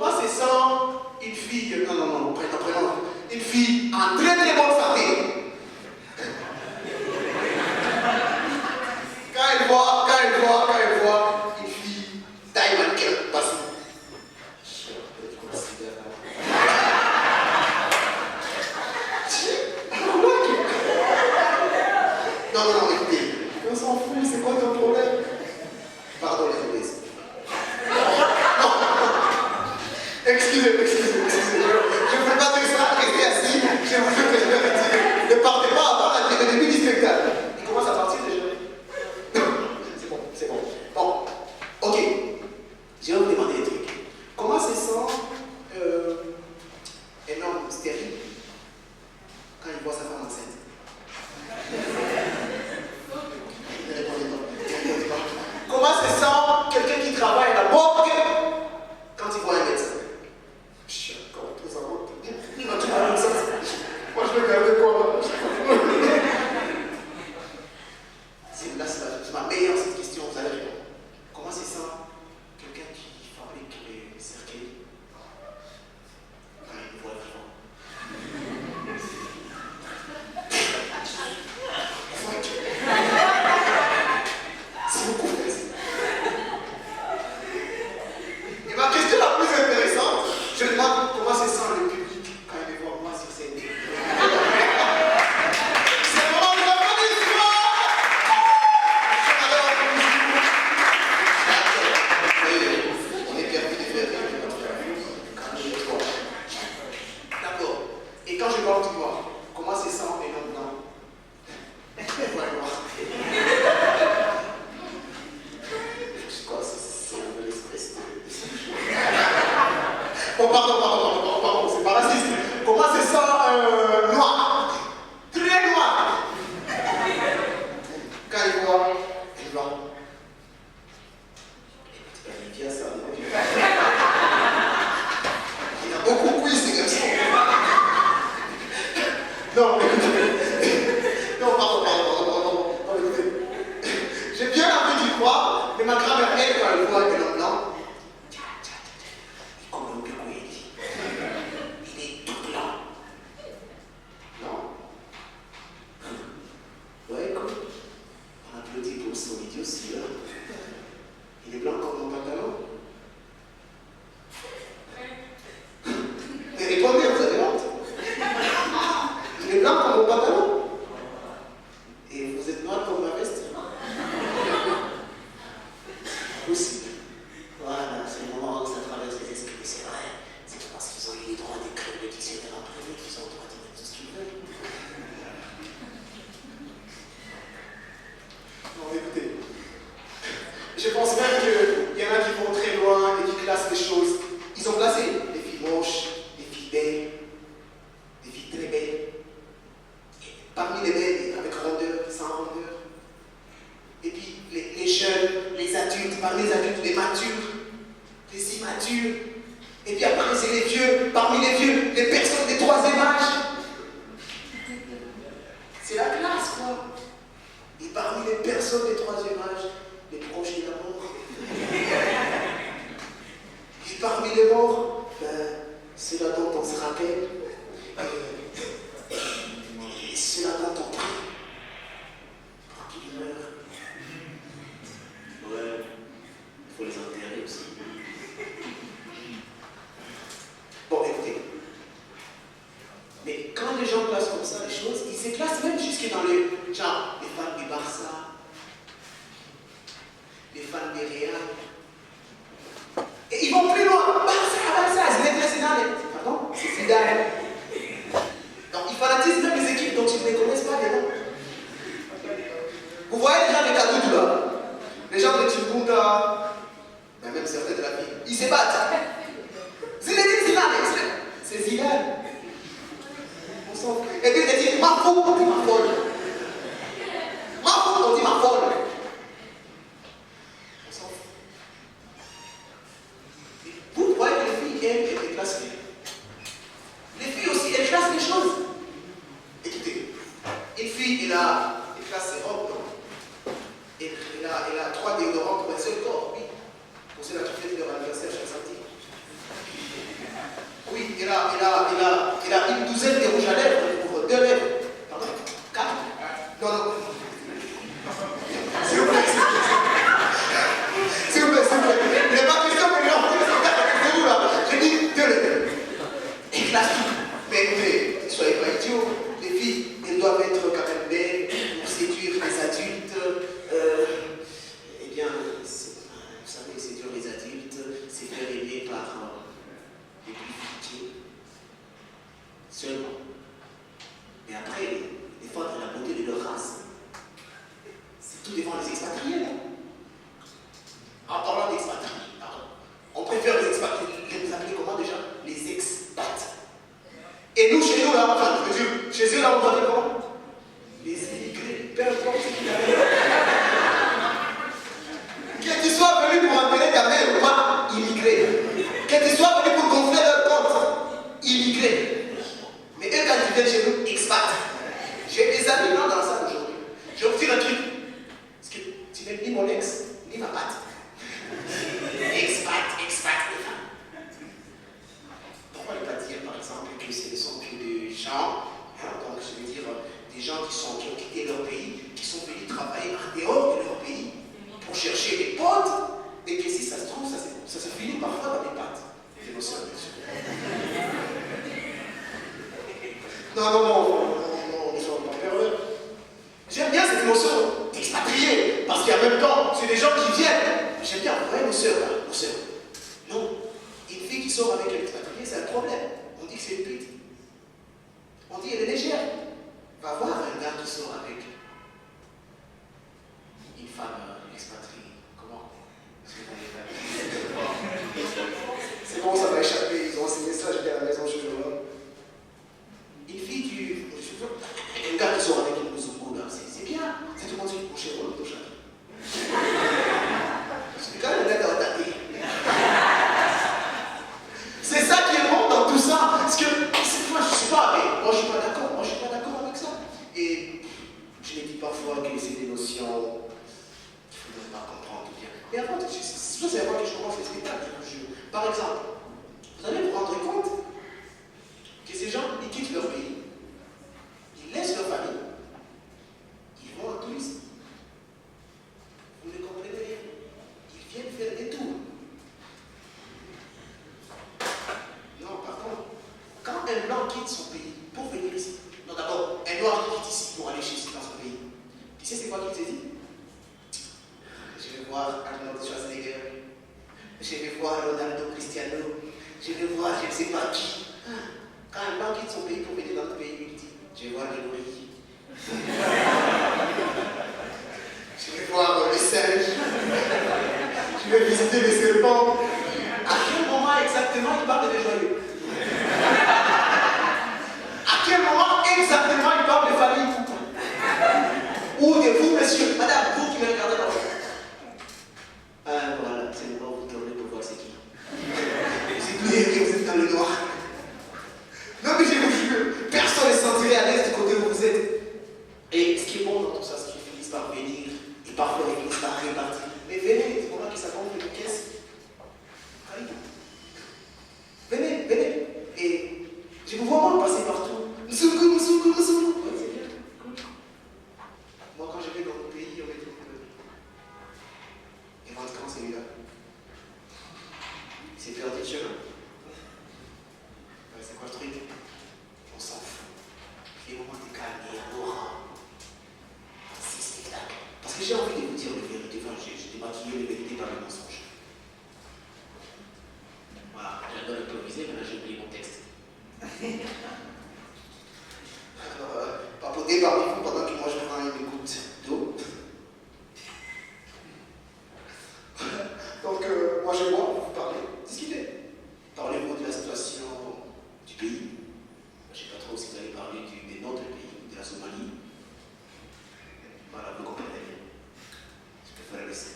Comment se sent une fille, non, prénom, une fille en très très bonne santé? Quand elle voit une fille taille mannequin, parce que non, écoutez, on s'en fout, c'est quoi ton problème? Pardon les obèses. Non, excusez, je ne veux pas dire ça, restez assis, je vous jure que je vais retirer. Ne partez pas avant le début du spectacle. Il commence à partir déjà. C'est bon. Bon, ok. Je vais vous demander des trucs. Comment se sent un homme stérile quand il voit sa femme enceinte? Ne répondez pas. Comment se sent quelqu'un qui travaille à la morgue quand il voit un médecin? Comment tout ça va? Moi je vais garder quoi? C'est ma meilleure cette question, vous allez répondre. Comment se sent quelqu'un qui fabrique les cercueils quand il voit vivant? C'est beaucoup fait. Et ma question la plus intéressante, je demande comment se sent le public quand il me voit moi sur scène. C'est vraiment le applaudissement. On est permis de faire rire. D'accord. Et quand je vois, tu vois, comment se sent un homme blanc? Voilà. Je crois que c'est un peu l'espèce de... Oh, pardon, c'est pas raciste. Comment se sent noir? Très noir. Quand il voit un blanc. Il vient ça. Il a beaucoup quiz, ces garçons. Non, non, pardon. Non, écoutez. J'ai bien envie d'y croire, mais ma grand-mère, elle, quand elle voit un homme blanc, il est tout blanc. Non? Ouais, écoute, on applaudit pour son idiotie, là. Il est blanc comme mon pantalon. Mais répondez, vous avez honte. Il est blanc comme mon pantalon. Et vous êtes noir comme ma veste. Possible. Voilà, c'est le moment où ça traverse les esprits. C'est vrai. C'est parce qu'ils ont eu les droits d'écrire le dictionnaire imprimé qu'ils ont le droit de dire tout ce qu'ils veulent. Non, écoutez. Je pense même qu'il y en a qui vont très loin et qui classent les choses. Ils ont classé des filles moches, des filles belles, des filles très belles. Et parmi les belles, avec rondeur, sans rondeur. Et puis les jeunes, les adultes, parmi les adultes, les matures, les immatures. Et puis après, c'est les vieux, parmi les vieux, les personnes des troisième âge. C'est la classe, quoi. Et parmi les personnes des troisième âge, les proches de la mort. Et parmi les morts, c'est là dont on se rappelle. Et c'est là dont on prie pour qu'ils meurent. Ouais, il faut les enterrer aussi. Bon, écoutez. Mais quand les gens classent comme ça les choses, ils se classent même jusque dans les genre les fans du Barça, les fans des Real. Et ils vont plus loin. Barça, Zidane. Pardon? C'est Zidane. Donc ils fanatisent même les équipes dont ils ne connaissent pas les noms. Vous voyez les gens de Kadoudou là, les gens de Timbunga, même certains de la vie, ils se battent. Zinedine Zidane, c'est Zidane. On s'en fout. Et puis ils disent, ma foule, on dit ma folle. Ma foule, on dit ma folle. On s'en fout. Vous voyez que les filles aiment être classées. Les filles aussi, elles classent les choses. Écoutez, une fille, elle classe ses robes, non? Elle a 3 déodorants pour un seul corps, oui. Pour ceux-là qui fêtent leur anniversaire chaque samedi. il a une douzaine de rouges à lèvres pour 2 lèvres. Pardon? 4? Non, non. S'il vous plaît, s'il vous plaît. Il n'est pas question que les gens c'est vous là. J'ai dit 2 lèvres. Et classe tout. Mais écoutez, ne soyez pas idiots. Les filles, elles doivent être quand même belles pour séduire les adultes. Eh bien, vous savez, séduire les adultes, c'est faire aimer par les plus fliqués. Seulement. Mais après, défendre la beauté de leur race, c'est tout devant les expatriés, là. En parlant d'expatriés, pardon. On préfère les expatriés, les appeler comment déjà? Les expats. Et nous, chez nous, là, enfin, je veux dire, chez eux, là, on va dire comment? Les immigrés, peu importe ce qu'il y a. Que tu sois venu pour appeler ta mère ou pas, immigré. Que tu sois venu pour gonfler leur compte, immigré. Mais eux, quand ils viennent chez nous, expats. J'ai des amis là dans la salle aujourd'hui. Je vais vous dire un truc. Parce que tu n'aimes ni mon ex, ni ma patte. Expat. Pourquoi ne pas dire, par exemple, que ce ne sont que des gens, donc je veux dire, des gens qui ont quitté leur pays, qui sont venus travailler en dehors de leur pays pour chercher des potes, et que si ça se trouve, ça se finit parfois dans les pattes. C'est nos soeurs, bien sûr. Non, ne soyons pas pervers. J'aime bien cette notion d'expatriés, parce qu'en même temps, c'est des gens qui viennent. J'aime bien, ouais, nos soeurs, là, nos soeurs. Non, une fille qui sort avec un expatrié, c'est un problème. On dit que c'est une pute. On dit elle est légère. Va voir un gars qui sort avec une femme expatriée. Comment? C'est bon, ça va échapper. Ils ont enseigné ça, j'étais à la maison, je suis là. Une fille un gars qui sort avec une Muzungu, là, c'est bien. C'est tout le monde qui dit, mon cher, on touche à tout. C'est quand même un gars dans ta tête. C'est ça qui est bon dans tout ça. Parce que, moi, je ne sais pas, mais moi, je ne suis pas d'accord. Moi, je ne suis pas d'accord avec ça. Et je me dis parfois que c'est des notions qu'il ne faut pas comprendre bien. Mais avant, c'est avant que je commence les spectacles, je vous jure. Par exemple, vous allez vous rendre compte que ces gens, ils quittent leur pays, ils laissent leur famille, ils vont en tourisme. Vous ne comprenez rien. Ils viennent faire des tours. Non, par contre, quand un blanc quitte son pays pour venir ici, non d'abord, un noir qui quitte ici pour aller chez dans son pays, tu sais c'est quoi qu'il s'est dit? Je vais voir Arnold Schwarzenegger, je vais voir Ronaldo Cristiano, je vais voir je ne sais pas qui. Quand un blanc quitte son pays pour venir dans notre pays, il dit, je vais voir les gorilles. Je vais voir les singes. Je vais visiter les serpents. À quel moment exactement il parle des joyeux? À quel moment exactement il parle de famille? Ou de vous, monsieur, madame, vous qui me regardez là. Voilà, c'est le moment où vous tournez pour voir c'est qui. Vous êtes que vous êtes dans le noir. Non mais je vous jure, personne ne se sentirait à l'aise du côté où vous êtes. Et ce qui est bon dans tout ça, c'est qu'ils finissent par venir, et parfois ils finissent par répartir. Mais venez, c'est pour moi qui s'appelle une caisse. Venez. Et je vous vois moi passer partout. Mzungu. Ouais, c'est bien. Moi, quand je vais dans mon pays, on me dit que. Et votre camp, c'est celui-là. C'est perdu de chemin. Ouais, c'est quoi le truc? On s'en fout. Les moments de calme et amoureux. C'est spectacle. Parce que j'ai envie de vous dire la vérité. Enfin, j'ai démaquillé la vérité par le mensonge. Voilà, j'adore improviser, maintenant j'ai oublié mon texte. Alors, papoter parmi vous pendant que moi je prends une goutte d'eau. Donc, moi je vais vous parler, discuter. Parlez-vous de la situation du pays. Je ne sais pas trop si vous allez parler de notre pays, de la Somalie. Voilà, vous comprenez bien. Je préfère laisser.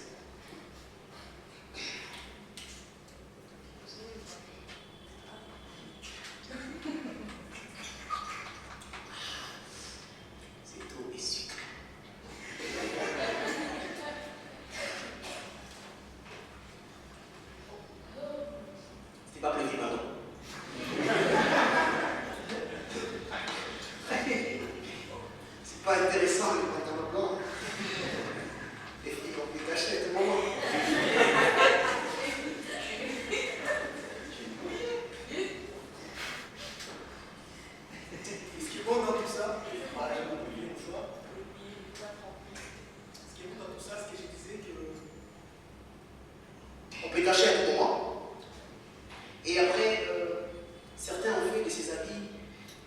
C'est tout et sucre. C'était pas prévu, pardon. intéressant les pantalons blancs. Les filles ont des cachettes, maman. Ce qui est bon dans tout ça, c'est que je disais qu'on peut cacher un moment. Et après, certains ont fait de ces habits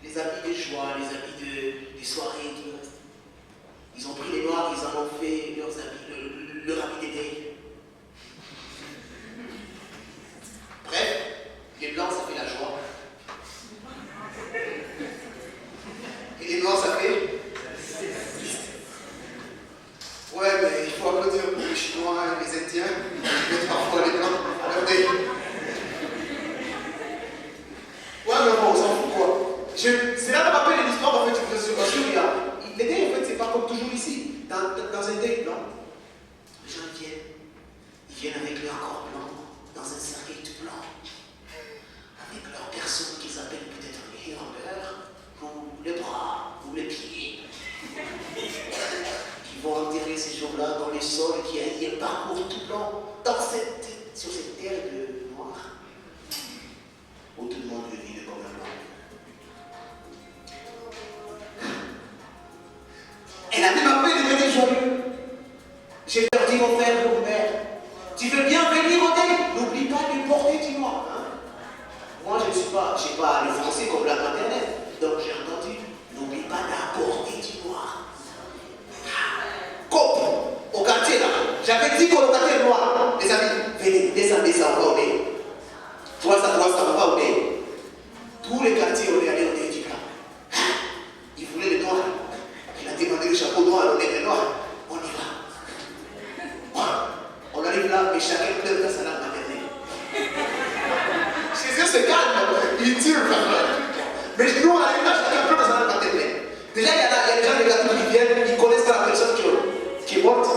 les habits de joie, les habits des soirées et tout le reste. Ils ont pris les noirs, ils en ont fait leurs habits, leur habit d'été. Bref, les blancs ça fait la joie. Et les noirs ça fait ouais, mais il faut applaudir pour les Chinois et les Indiens, mais parfois les blancs à leur dé. Ouais, mais bon, on s'en fout quoi. C'est là qu'on rappelle l'histoire en fait, les dés en fait, c'est pas comme toujours ici, dans un dé blanc. Les gens ils viennent avec leur corps blanc, dans un cercueil tout blanc, avec leur personne qu'ils appellent peut-être les hamburgers, ou les bras, ou les pieds. Qui vont enterrer ces jours-là dans les sols, qui a un parcours tout blanc, sur cette terre de noir, où tout le monde veut vivre comme un blanc. Elle a même appelé les médias joyeux. Je leur dis, mon père, mon père, tu veux bien venir au dé? N'oublie pas de porter du noir. Hein? Moi, je n'ai pas le français comme la maternelle. Donc j'ai entendu, n'oublie pas d'apporter du noir. Coupe, au quartier là. J'avais dit qu'on quartier noir. Les amis, venez, descendez ça, on va au dé. Toi, ça, on va au dé. Tous les quartiers, on est allé au dé du blanc. Ils voulaient le noir. Il a demandé le chapeau noir, on est noir. On y va. On arrive là et chacun pleure dans sa langue maternelle. Chez eux, c'est calme. Ils tirent mais nous, on arrive là, chacun pleure dans sa langue maternelle. Déjà, il y a des gens de la qui viennent, ils connaissent pas la personne qui est morte.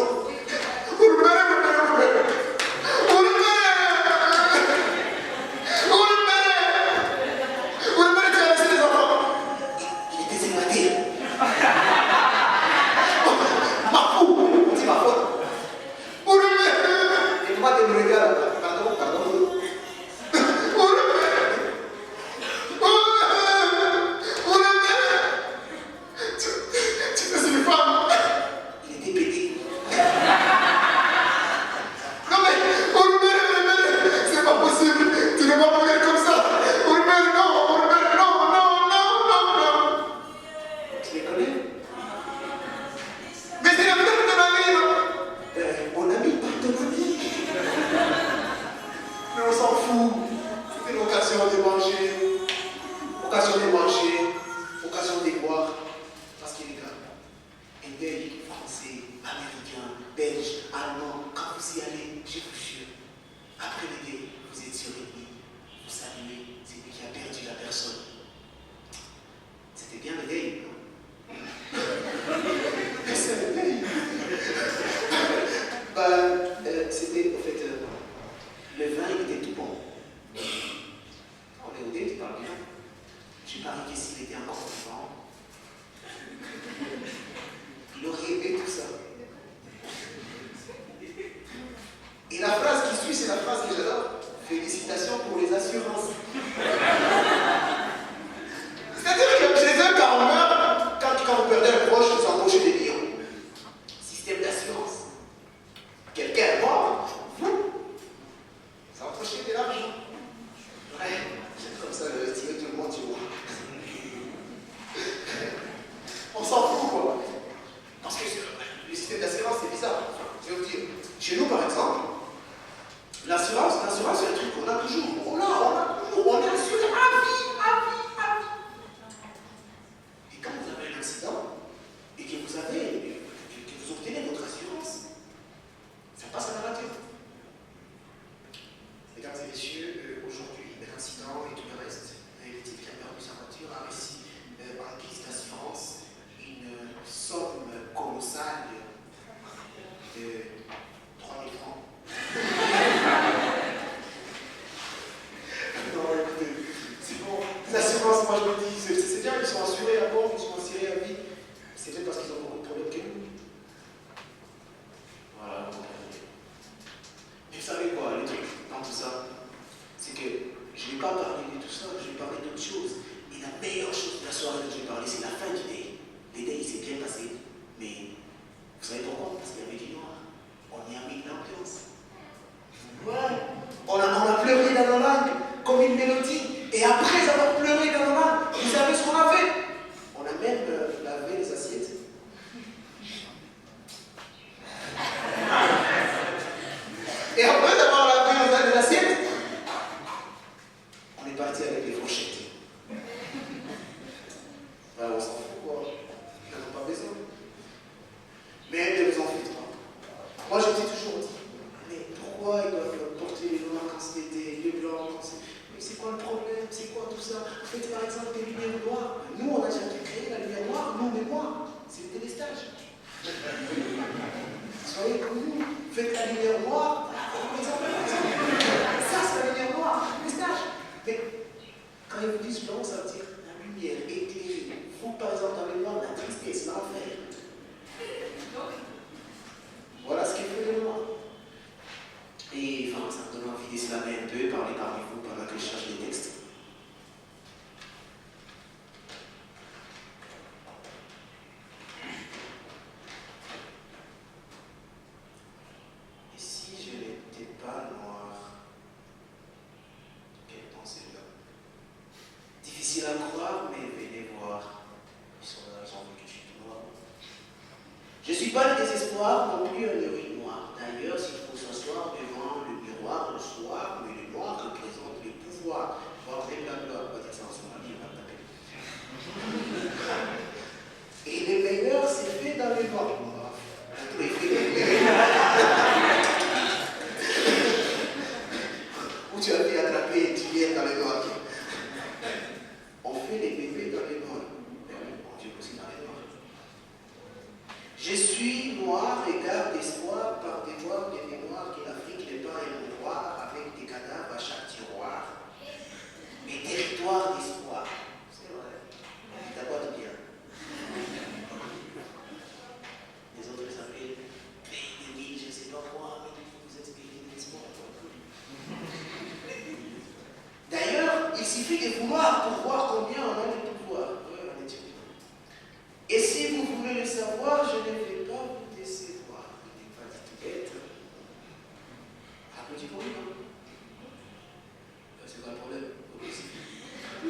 C'est peut-être parce qu'ils ont beaucoup de problèmes que nous. Voilà, vous comprenez. Mais vous savez quoi, le truc dans tout ça, c'est que je n'ai pas parlé de tout ça, je vais parler d'autre chose. Et la meilleure chose de la soirée dont je vais parler, c'est la fin du day. Le day, il s'est bien passé, mais vous savez pourquoi? Parce qu'il y avait du noir. On y a mis de l'ambiance. Ouais. On a pleuré dans nos langues, comme une mélodie. Et après avoir pleuré dans nos langues, vous savez ce qu'on a fait? On a même lavé les assiettes. Et après avoir lavé les assiettes, on est parti avec les fourchettes. Ben, on s'en fout, quoi. Ils n'en ont pas besoin. Mais ne vous en faites pas. Moi, je me suis toujours dit, mais pourquoi ils doivent porter les noirs quand c'est l'été, les blancs quand c'est... Mais c'est quoi le problème? C'est quoi tout ça? Faites par exemple des lumières noires. Nous, on a jamais créé la lumière noire. Nous, on est noirs. C'est le délestage. Soyez comme nous. Faites la lumière noire. Par exemple. Ça, c'est la lumière noire. Le délestage. Mais quand ils vous disent blanc, ça veut dire la lumière éclairée. Vous, par exemple, dans les noirs, la tristesse, l'enfer. Voilà ce qu'il fait le noir. Et enfin, ça me donne envie d'exclamer un peu, parler parmi vous pendant que je cherche les textes. Et si je n'étais pas noir? Quelle pensée là? Difficile à croire, mais venez voir. Ils sont là, ils ont vu que je suis tout noir. Je ne suis pas le désespoir, non plus un héroïne noir. D'ailleurs, s'il faut s'asseoir devant le miroir le soir, mais le noir représente le pouvoir. Voir même la gloire, on va dire ça en Somalie, on va taper. Et le meilleur, c'est fait dans le noir. Où tu as pu attraper et tu viens dans le noir. On fait les bébés dans les noirs. On dit aussi dans les noirs. Je suis noir et garde espoir par des voies de mémoire que l'Afrique n'est pas un mouroir avec des cadavres à chaque tiroir. Mais territoire d'espoir. C'est vrai. T'as quoi de bien? Les autres s'appellent pays de ville, je ne sais pas quoi, mais vous êtes pays d'espoir. D'ailleurs, il suffit de vouloir pour voir combien on a de pouvoir. Oui, on est sûr. Et si vous voulez le savoir, je ne vais pas vous décevoir. Il n'est pas du tout bête. Applaudis pour lui, non? C'est pas le problème.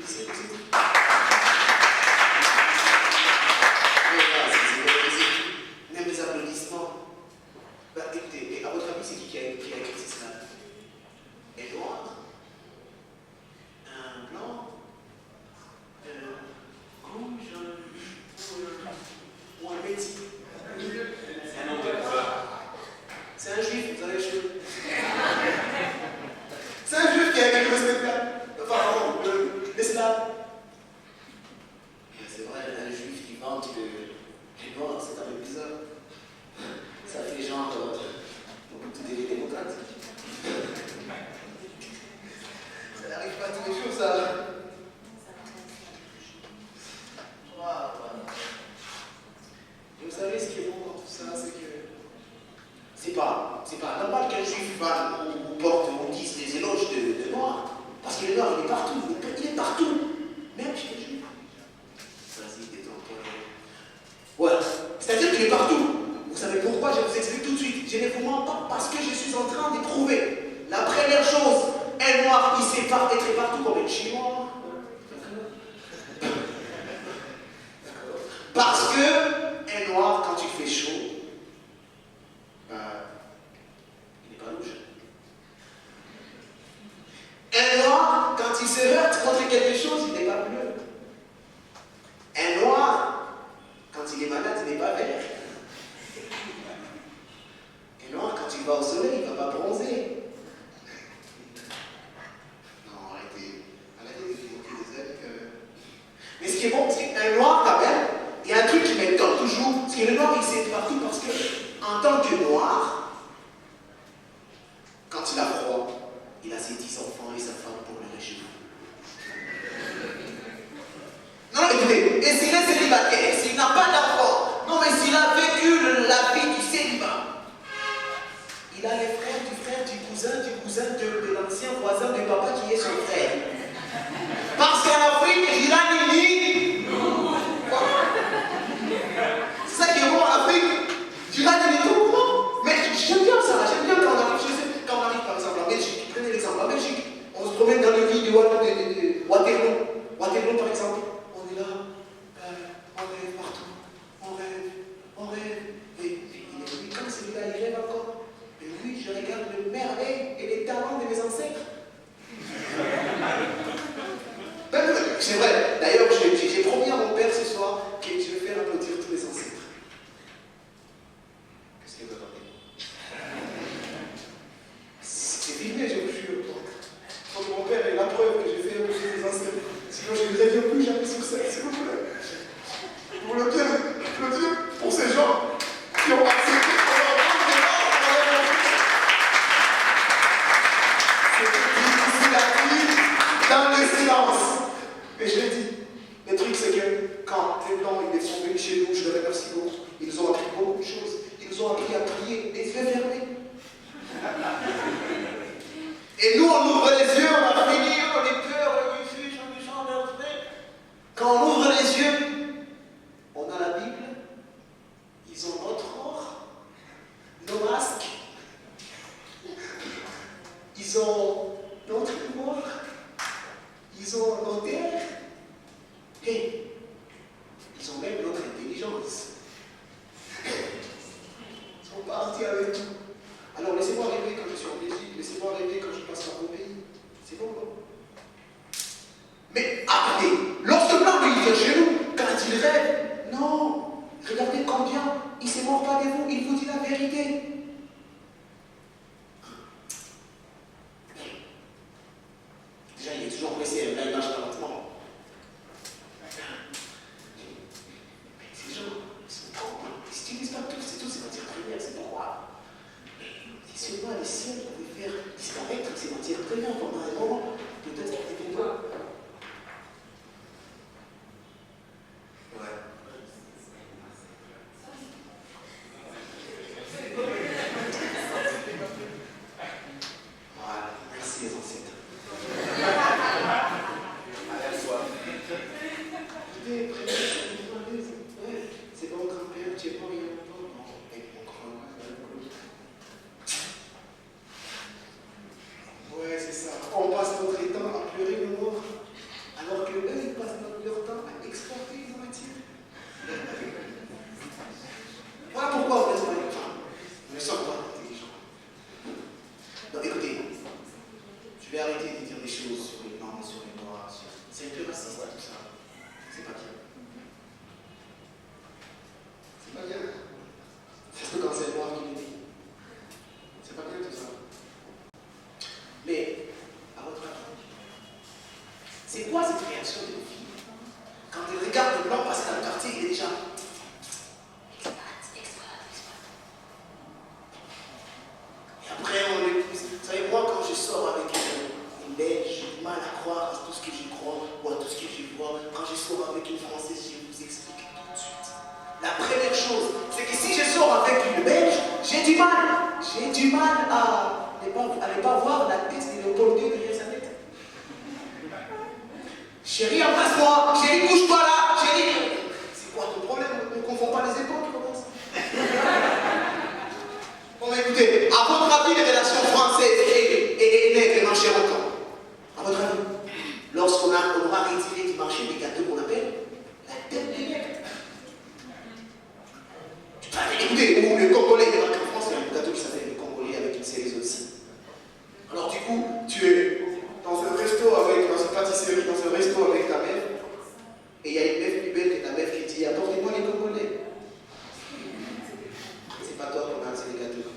C'est possible. Même les applaudissements. Bah, écoutez, à votre avis, c'est qui a écrit ça? Un noir? Un blanc? Rouge? Ou un métis? C'est un anglais. C'est un juif, vous avez les cheveux. C'est un juif qui a écrit le spectacle. Enfin, l'islam. C'est vrai, un juif qui vante que les noirs, c'est un peu bizarre. Ça fait genre beaucoup de démocrates. Ça n'arrive pas tous les jours, ça. Et vous savez ce qui est bon dans tout ça, c'est que c'est pas normal qu'un juif va ou porte ou dise des éloges de noirs. Parce que le noir, il est partout. Il est partout. Même chez les juifs. Vas-y, détends-toi. Voilà. C'est-à-dire qu'il est partout. Vous savez pourquoi? Je vous explique tout de suite. Je ne vous mens pas parce que je suis en train de prouver. La première chose, un noir, il sait pas être partout comme un chinois. Parce que un noir, quand il fait chaud, il n'est pas rouge. Un noir, quand il se heurte contre quelque chose, il n'est pas bleu. Un noir, quand il est malade, il n'est pas vert. Un noir, quand il va au soleil, il ne va pas bronzer. Non, arrêtez. Arrêtez de développer des ailes. Mais ce qui est bon, c'est qu'un noir, quand même, il y a un truc qui m'étonne toujours. Parce que le noir, il sait partout parce que, en tant que noir, quand il a froid, il a ses 10 enfants et sa femme pour le réchauffer. Non, écoutez, et s'il est célibataire, s'il n'a pas d'enfant, Waterloo. Waterloo, par exemple, on est là, on rêve partout, on rêve. Et oui, quand celui-là, il rêve encore. Mais oui, je regarde les merveilles et les talents de mes ancêtres. C'est vrai. D'ailleurs, j'ai promis à mon père ce soir que je vais faire applaudir tous les ancêtres. Qu'est-ce que vous attendez? C'est filmé, je vous jure. Donc, mon père est la preuve que j'ai fait applaudir les ancêtres. Sinon, je ne les reviens plus jamais sur scène, s'il vous plaît. Vous voulez bien applaudir pour ces gens qui ont accepté de avoir dans le silence. Et je l'ai dit, le truc c'est que quand les Blancs ils sont venus chez nous, je le remercie beaucoup, ils nous ont appris beaucoup de choses. Ils nous ont appris à prier, les yeux fermés. Et nous on ouvre les yeux, on a fini, on est peur, on est juge, on est gens, on est vrai. Quand on ouvre les yeux, on a la Bible, ils ont notre or, nos masques, ils ont notre mémoire. Ils ont nos terres et ils ont même notre intelligence. Ils sont partis avec tout. Alors laissez-moi rêver quand je suis en Belgique, laissez-moi rêver quand je passe par vos pays. C'est bon, non? Mais attendez, lorsque Blanc lui vient chez nous, quand il rêve, non, regardez combien il ne s'est mort pas de vous, il vous dit la vérité. Déjà, il est toujours pressé, là, il marche pas lentement. Mais ces gens, ils sont trop. Ils n'utilisent pas tous, c'est matières premières, c'est pourquoi. Si seulement les ciels pouvaient faire disparaître ces matières premières pendant un moment, peut-être qu'ils ne vont pas. Ouais. Voilà, merci les ancêtres. C'est pas mon grand-père, tu es pas rien. Non, avec mon grand-père. Ouais, c'est ça. On passe notre temps à pleurer nos morts, alors que eux, ils passent leur temps à exporter les nourritures. Voilà pourquoi on laisse pas les femmes. On ne sort pas intelligents. Non, écoutez, je vais arrêter de dire des choses sur les blancs, sur les noirs. C'est un peu raciste, tout ça. C'est pas bien. C'est pas bien. Surtout quand c'est le noir qui le dit. C'est pas bien tout ça. Mais, à votre avis, c'est quoi cette réaction de nos filles? Quand elles regardent le blanc passer dans le quartier, il est déjà. Et après, on l'épouse. Vous savez, moi, quand je sors avec une Belge, j'ai du mal à croire à tout ce que je crois ou à tout ce que je vois. Quand je sors avec une Française, je vous explique tout de suite. La première chose, c'est que si je sors avec une Belge, j'ai du mal. J'ai du mal à ne pas voir la tête de Léopold II derrière sa tête. Chérie, embrasse-moi. Chérie, couche-toi là. Chérie, c'est quoi ton problème? Ne confonds pas les époques, comme ça. Bon, mais écoutez, à votre avis, les relations françaises et nègres marchaient autant? À votre avis, lorsqu'on aura retiré du marché des gâteaux qu'on appelle la tête des nègres. Écoutez, ou le Congolais, il y a en France, il y a un gâteau qui s'appelle le Congolais avec une série aussi. Alors du coup, tu es dans un resto dans une pâtisserie, dans un resto avec ta mère, et il y a une meuf plus belle que ta meuf qui dit apportez-moi les Congolais. C'est pas toi qu'on a, c'est les gâteaux.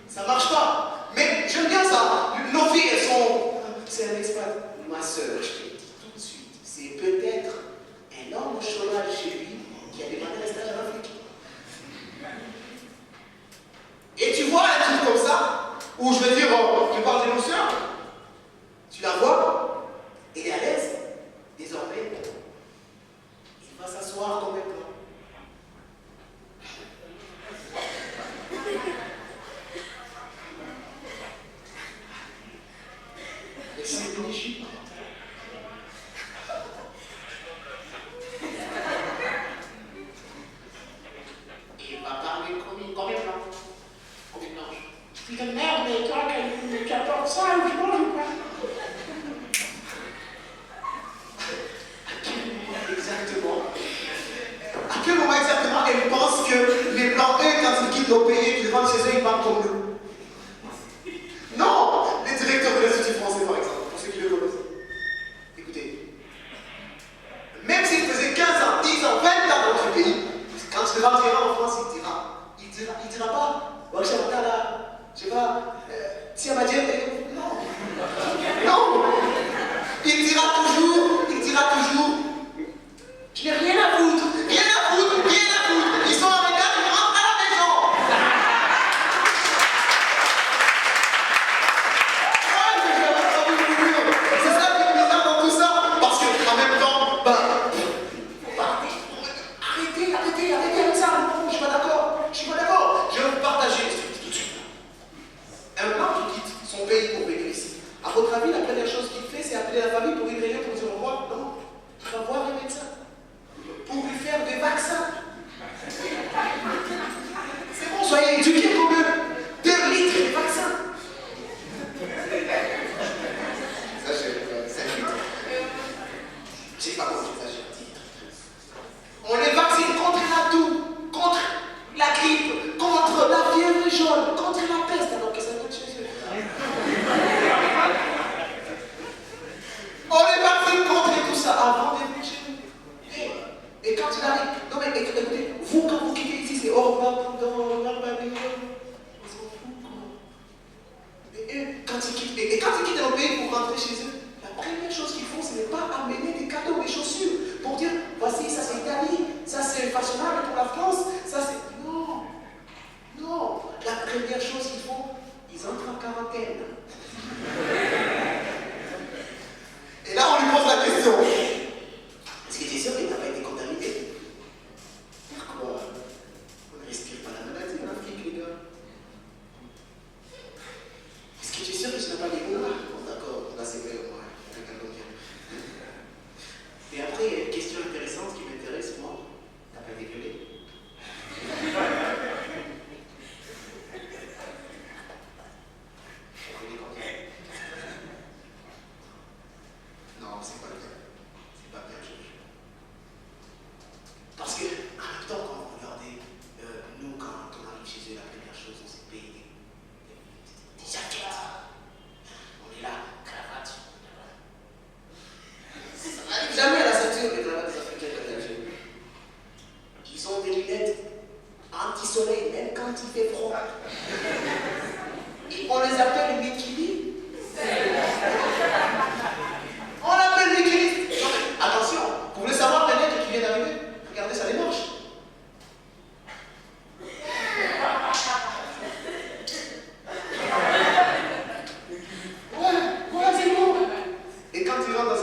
Ça marche pas. Mais j'aime bien ça. Nos filles, elles sont. C'est un expat. Ma soeur, je te le dis tout de suite, c'est peut-être un homme au chômage chez lui qui a demandé un stage en Afrique. Et tu vois un truc comme ça, où je veux dire, je parle de nos soeurs, tu la vois, elle est à l'aise, désormais,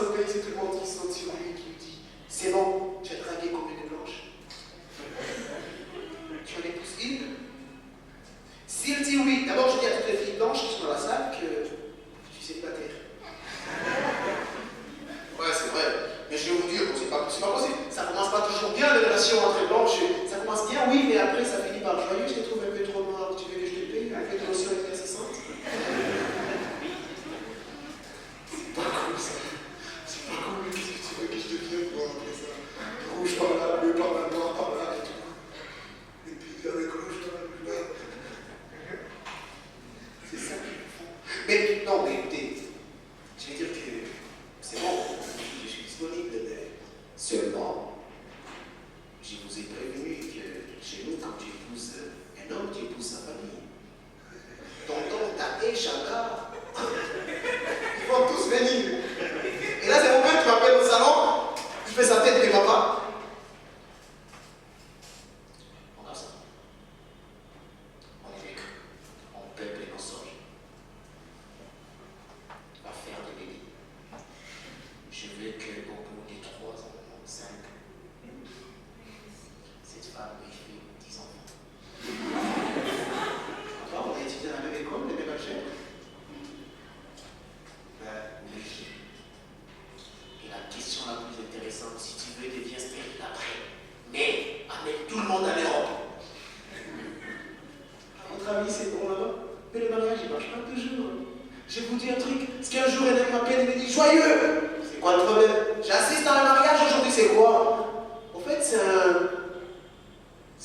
le pays, c'est tout le monde qui saute sur lui, qui lui dit c'est bon, tu as dragué comme une blanche. Tu en épouses une. S'il dit oui, d'abord je dis à toutes les filles blanches qui sont dans la salle que je suis célibataire. Ouais, c'est vrai. Mais je vais vous dire, c'est pas possible. Ça commence pas toujours bien les relations entre blanches. Ça commence bien, oui, mais après ça finit par joyeux. Je te trouve un peu trop noir. Tu veux que je te paye? Un peu de notion éclaircissante. C'est pas cool ça. C'est pas cool. Tu veux que je devienne noir après ça? Rouge par là, bleu par là, noir par là et tout. Et puis avec rouge là, bleu là. C'est ça qu'ils font. Mais non, mais écoutez, je vais dire que c'est bon. Je suis disponible, mais seulement, je vous ai prévenu que chez nous, quand tu épouses un homme, tu épouses sa famille. Tonton, Tate, Chaka, ils vont tous venir. Et là, c'est mon père qui m'appelle au salon, il fait sa tête de papa. On a ça. On écrit, on peuple nos songes. On va faire des bébés. Je veux qu'au bout des 3 ans, 5, cette femme ait fait 10 enfants. Toi, on a étudié dans la même école, les mêmes objets? Oui. Et la question la plus intéressante, si tu veux, devient stérile après. Mais, amène tout le monde à l'Europe. À votre avis, c'est bon là-bas? Mais le mariage, il marche pas toujours. Je vais vous dire un truc. Ce qu'un jour, un homme m'appelle et me dit joyeux! C'est quoi le problème? J'assiste à un mariage aujourd'hui, c'est quoi? En fait, c'est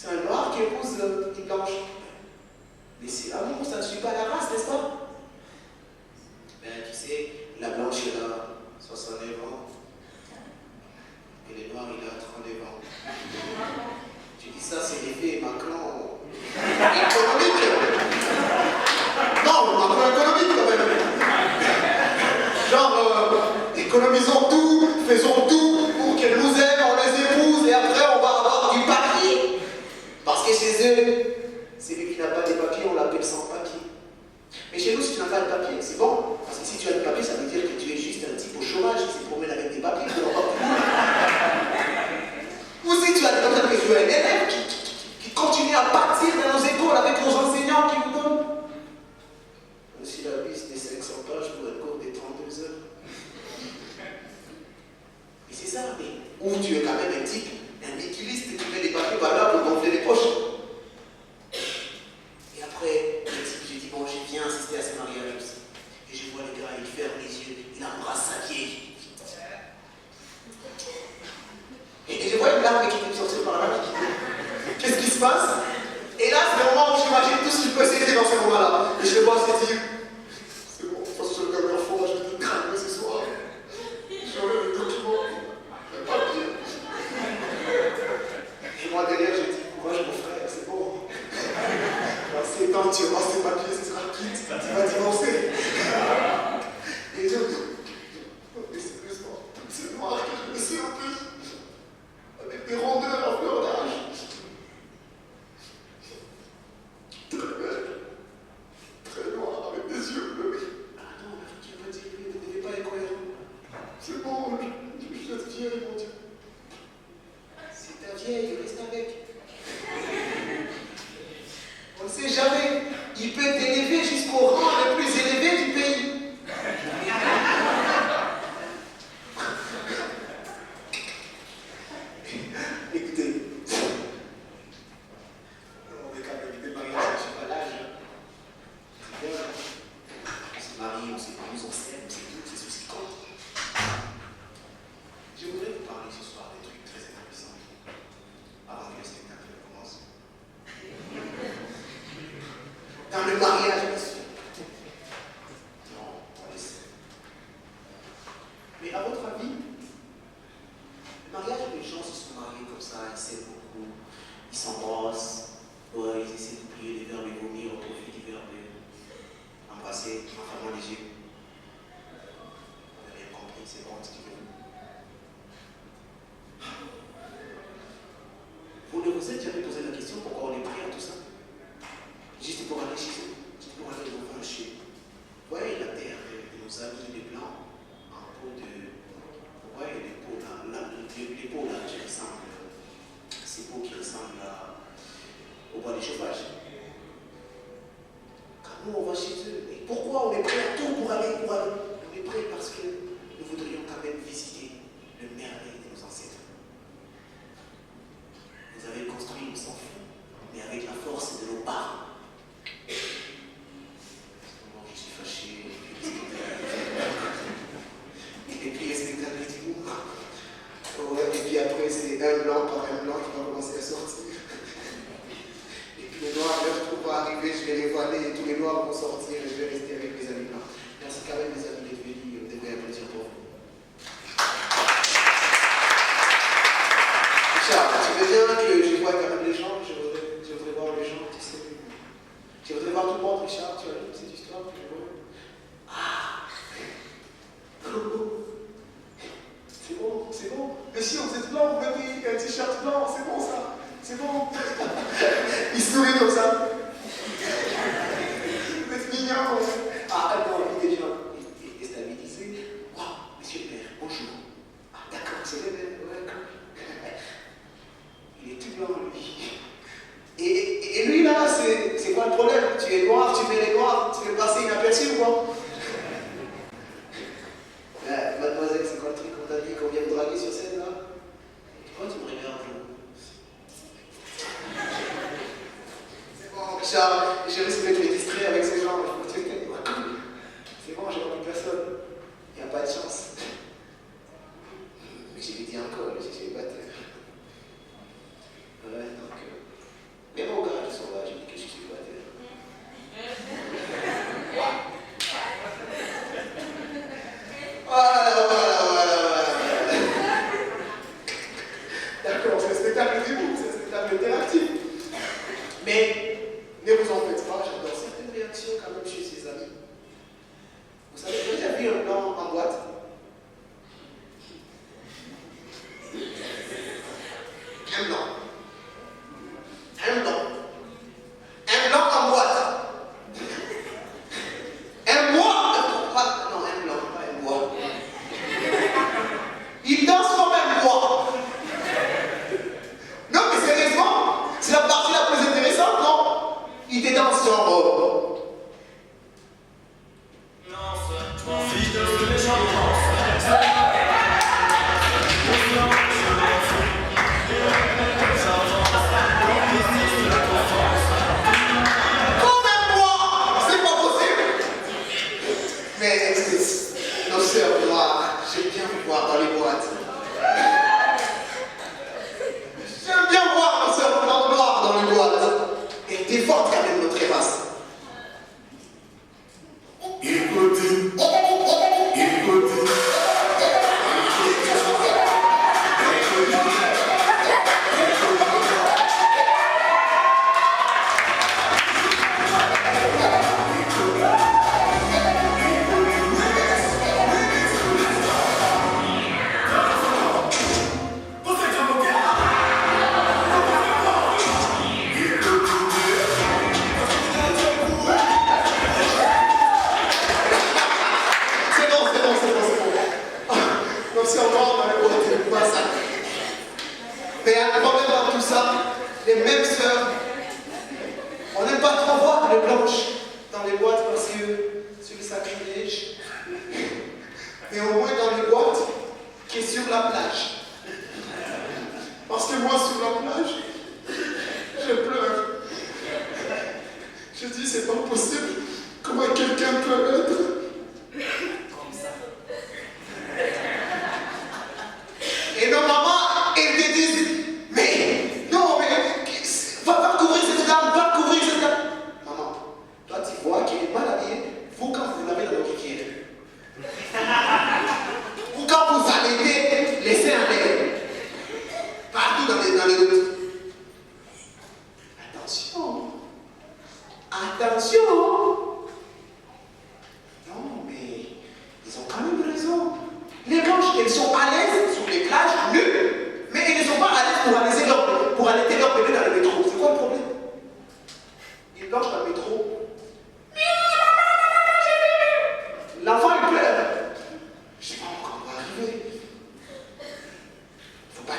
un noir qui épouse une blanche. Mais c'est l'amour, ça ne suit pas la race, n'est-ce pas? Ben, tu sais, la blanche, elle a 69 ans. Et le noir, il a 39 ans. Tu dis ça, c'est l'effet Macron économique. Non, Macron économique quand même. Genre, économisons tout, faisons tout pour qu'elles nous aiment, on les épouse et après on va avoir du papier. Parce que chez eux, celui qui n'a pas de papier, on l'appelle sans papier. Mais chez nous, si tu n'as pas de papier, c'est bon. Parce que si tu as du papier, ça veut dire que tu es juste un type au chômage qui se promène avec des papiers, qui n'ont pas de boulot. Ou si tu as des papiers, que tu es un élève qui continue à partir dans nos écoles avec nos enseignants qui vous donnent. Aussi la liste des 500 pages pour un cours de 32 heures. Et c'est ça, mais ou tu es quand même un type, un nihiliste qui met des papiers par là pour gonfler les poches. Et après, le type, j'ai dit, bon, je viens assister à ce mariage aussi. Et je vois le gars, il ferme les yeux, il embrasse sa vieille. Et je vois une larme qui me sortir par là. Qu'est-ce qui se passe? Et là, c'est le moment où j'imagine tout ce qu'il peut s'aider dans ce moment-là. Et je le vois se dire, c'est bon, parce que je le dernière fois, je vais te cramer ce soir. J'aurai le document, le papier. Et moi derrière, je dis, courage mon frère, c'est bon. Dans 7 ans, tu auras ces papiers, ce sera quitte, tu vas divorcer. Et je dis, mais sérieusement, c'est noir que je me suis un peu avec des rondeurs à fleur d'âge. Très belle, très noire, avec des yeux bleus. Ah non, mais tu peux dire, ne devez pas être cohérent. C'est bon, je suis vieille, mon Dieu. C'est ta vieille, reste avec. On ne sait jamais, il peut t'élever jusqu'au rang le plus élevé du pays. Écoutez, on est quand même des mariages, je suis pas l'âge. On se marie, on s'épouse, on s'aime, c'est tout, c'est ce qui compte. Je voudrais vous parler ce soir des trucs très intéressants avant que le spectacle commence. Dans le mariage, bien sûr. Non, on le sait. Mais à votre avis, le mariage où les gens se sont mariés comme ça, ils s'aiment beaucoup, ils s'embrassent, ouais, ils essaient d'oublier les verbes et vomir au profit du verbe embrasser en fermant les yeux. On n'a rien compris, c'est bon, expliquez-vous. Vous ne vous êtes jamais posé la question pourquoi on est pris à tout ça? Juste pour aller chez eux, juste pour aller nous chez eux. Vous voyez la terre de nos amis les blancs en peau de des pots là qui ressemblent, ces pots qui ressemblent au bois d'échauffage. Quand nous on va chez eux, et pourquoi on est prêt à tout pour aller? On est prêt parce que nous voudrions quand même visiter le merveille de nos ancêtres. Vous avez construit, on s'en fout, mais avec la force de nos parents. Je suis fâché, et puis les spectacles d'humour. Ouais, et puis après c'est un blanc par un blanc qui va commencer à sortir. Et puis les noirs, l'heure trop va arriver, je vais les voiler et tous les noirs vont sortir et je vais rester avec mes amis blancs. Merci quand même les amis d'être venus, c'était un plaisir pour vous. Richard, tu veux bien que je voie quand même les gens, je voudrais voir les gens, tu sais. Je voudrais voir tout le monde, Richard, tu as lu cette histoire que je vois. Ah c'est bon, c'est bon. Monsieur, vous êtes blanc, vous mettez un t-shirt blanc, c'est bon ça. C'est bon. Il sourit comme ça. Vous êtes mignon. Ah non, il était bien. Il stabilisé. Waouh, monsieur le père, bonjour. Ah d'accord, c'est le même. Ouais, il est tout blanc, lui. Et lui là, c'est quoi le problème? Tu es noir, tu mets les noirs, tu veux passer inaperçu ou quoi? Mademoiselle, c'est quoi le truc qu'on t'a dit qu'on vient me draguer sur scène là? Pourquoi tu me regardes? C'est bon, Richard, je risque d'être distrait avec ces gens. C'est bon, j'ai pas vu personne. Il n'y a pas de chance. Mais j'ai dit encore, je suis célibataire. Ouais, donc. Même au gars, ils sont là, j'ai dit que je suis célibataire. Voilà. D'accord, c'est un spectacle d'humour, c'est un spectacle interactif. Mais ne vous en faites pas, j'adore certaines réactions quand même chez ses amis. Vous savez, j'ai déjà vu un blanc en boîte. Un blanc. Un blanc. Un blanc en boîte. Un bois. Non, un blanc, pas un bois. Il danse comme un bois. Non, mais sérieusement, c'est la partie la plus intéressante, non? Il te danse genre. Comme un bois, c'est pas possible. Mais nos sœurs noires, j'aime bien vous voir dans les boîtes. J'aime bien voir nos sœurs noires dans les boîtes. Et t'es forte quand même, notre Evas. Mais il y a un problème dans tout ça, les mêmes sœurs, on n'aime pas trop voir les blanches dans les boîtes parce que c'est le sacrilège. Mais au moins dans les boîtes qui est sur la plage. Parce que moi sur la plage, je pleure. Je dis c'est pas possible, comment quelqu'un peut être comme ça. Et nos mamans, elles te disent, mais non, mais va couvrir cette dame, va couvrir cette dame. Maman, toi tu vois qu'elle est mal habillée, vous quand vous l'avez dans le kéké. Ou quand vous allez laisser un air. Partout dans les routes. Attention. Attention. Non, mais ils ont quand même raison. Les blanches, elles sont à l'aise sur les plages nues, mais elles ne sont pas à l'aise pour allaiter leur bébé dans le métro. C'est quoi le problème? Une blanche dans le métro. L'enfant il pleure. Je sais pas encore on va arriver. Faut pas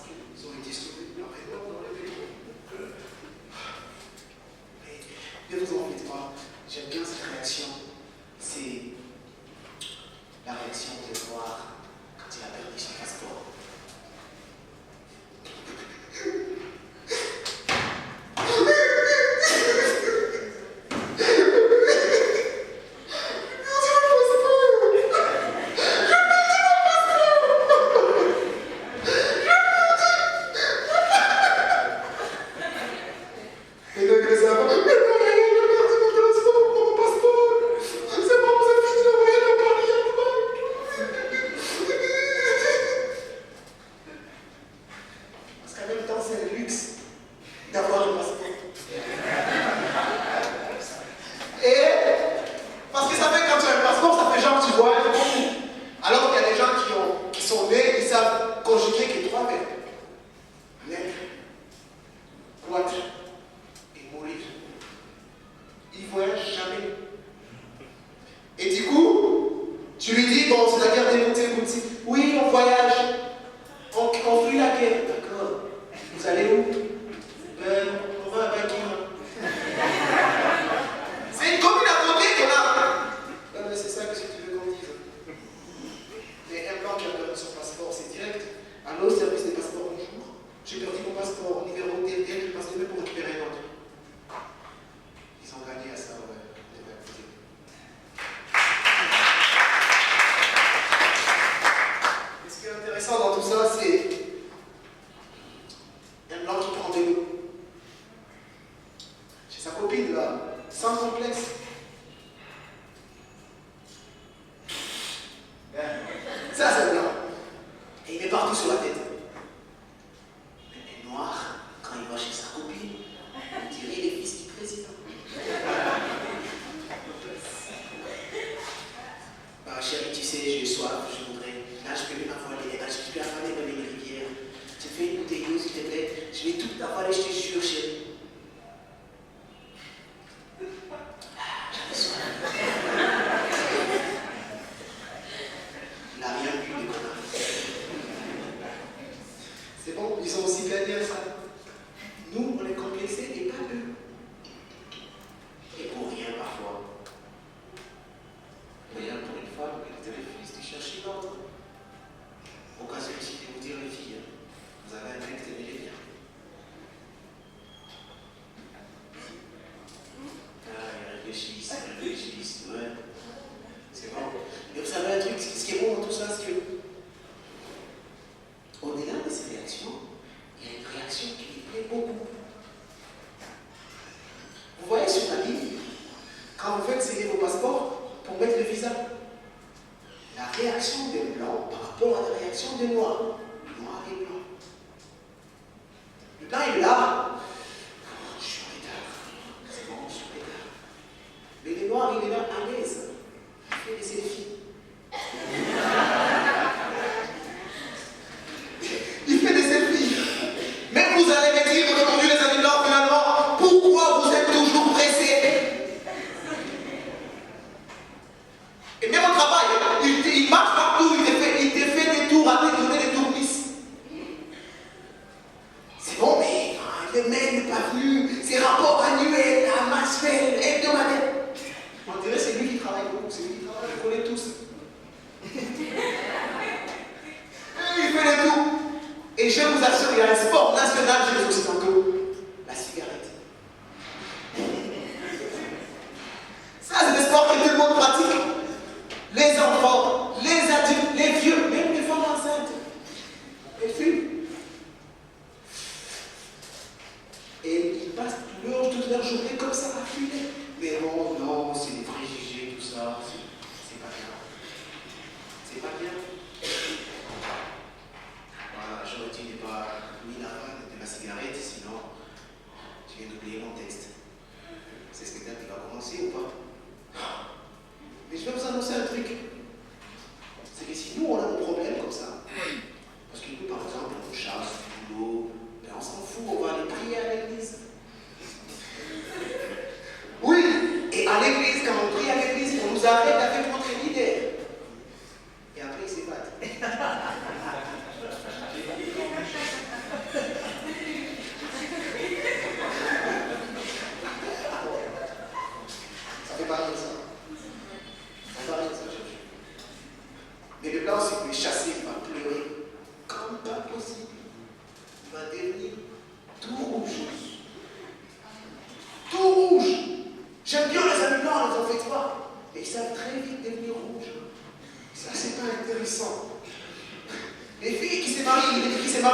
qu'ils ont été sauvés de leur erreur dans le pays. Mais ne vous en faites pas, j'aime bien cette réaction. C'est la réaction de voir quand il a perdu son passeport.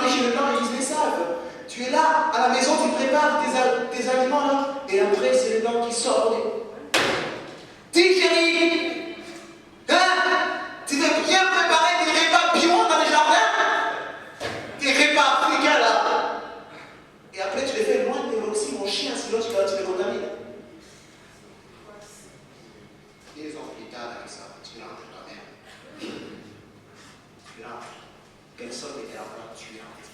arrives chez le blanc, ils les savent. Tu es là, à la maison, tu prépares tes aliments là, et après c'est le blanc qui sort. Dis chérie, hein? Tu veux bien préparer des repas bio dans le jardin? Des repas africains là. Et après tu les fais loin de aussi mon chien, sinon tu le contamines. Des ans plus tard, avec ça, tu rentres dans ta mère. Tu rentres. Personne n'était encore, tu rentres.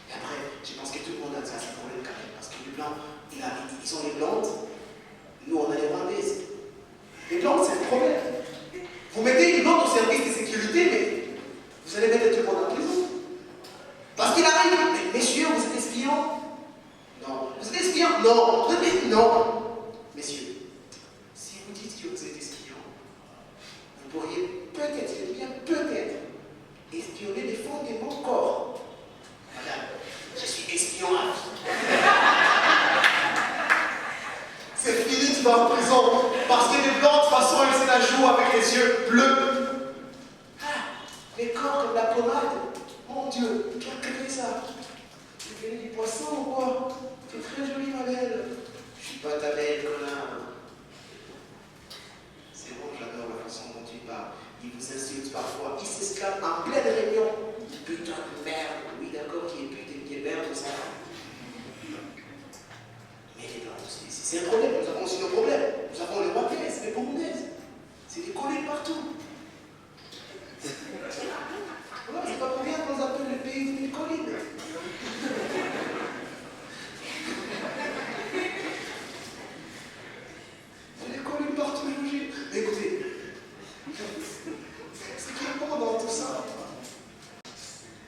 Et après, je pense que tout le monde a ça, c'est un problème quand même. Parce que les blancs, ils ont les blondes, nous on a les rwandaises. Les blondes, c'est un problème. Vous mettez une blonde au service de sécurité, mais vous allez mettre tout le monde en prison. Parce qu'il arrive, mais messieurs, vous êtes espions? Non. Vous êtes espions? Non. Vous êtes non. Messieurs, si vous dites que vous êtes espions, vous pourriez peut-être, je dis bien peut-être, espionner les fonds de mon corps. Madame, je suis espion à vie. C'est fini, tu vas en prison. Parce que les blancs, de toute façon, ils se la jouent avec les yeux bleus. Ah, les corps comme la pommade. Mon Dieu, qui a créé ça? Tu fais du poisson ou quoi? Tu es très jolie, ma belle. Je suis pas ta belle, connard. C'est bon, j'adore la façon dont tu parles. Il vous insulte parfois. Il s'esclame en pleine réunion. Putain de merde. Oui, d'accord, qui est pute et qui est merde, tout ça. Mais les blancs, c'est un problème. Nous avons aussi nos problèmes. Nous avons les rwandaises, les burundaises. C'est des collègues partout. Voilà, c'est pas pour rien qu'on appelle le pays des collines. Il y a des collines partout, logique. Mais écoutez, ce qui est bon dans tout ça,